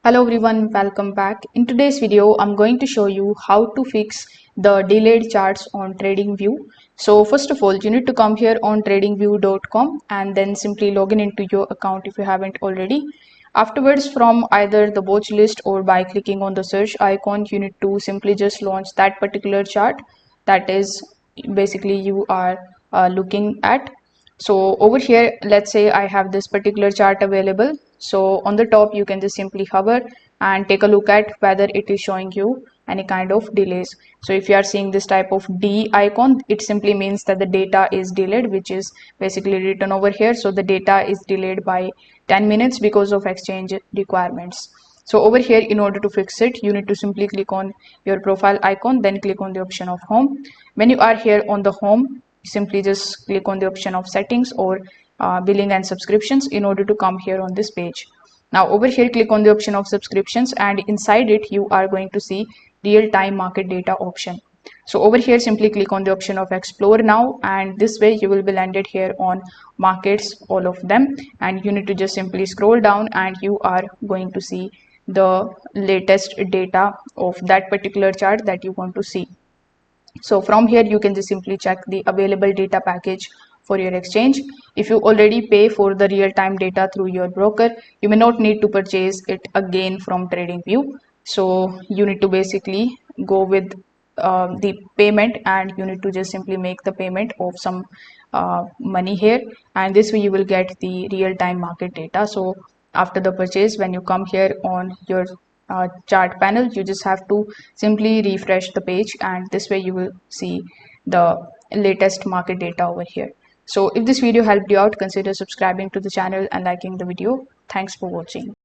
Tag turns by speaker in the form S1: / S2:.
S1: Hello everyone, welcome back. In today's video, I'm going to show you how to fix the delayed charts on TradingView. So first of all, you need to come here on tradingview.com and then simply log into your account if you haven't already. Afterwards, from either the watch list or by clicking on the search icon, you need to simply just launch that particular chart that is basically you are looking at. So over here, let's say I have this particular chart available. So on the top, you can just simply hover and take a look at whether it is showing you any kind of delays. So if you are seeing this type of D icon, it simply means that the data is delayed, which is basically written over here. So the data is delayed by 10 minutes because of exchange requirements. So over here, in order to fix it, you need to simply click on your profile icon, then click on the option of home. When you are here on the home, simply just click on the option of settings or billing and subscriptions in order to come here on this page. Now over here, click on the option of subscriptions, and inside it you are going to see real-time market data option. So over here, simply click on the option of explore now, and this way you will be landed here on markets, all of them, and you need to just simply scroll down and you are going to see the latest data of that particular chart that you want to see. So from here, you can just simply check the available data package for your exchange. If you already pay for the real-time data through your broker, you may not need to purchase it again from TradingView. So you need to basically go with the payment, and you need to just simply make the payment of some money here, and this way you will get the real-time market data. So after the purchase, when you come here on your chart panel, you just have to simply refresh the page, and this way you will see the latest market data over here. So if this video helped you out, consider subscribing to the channel and liking the video. Thanks for watching.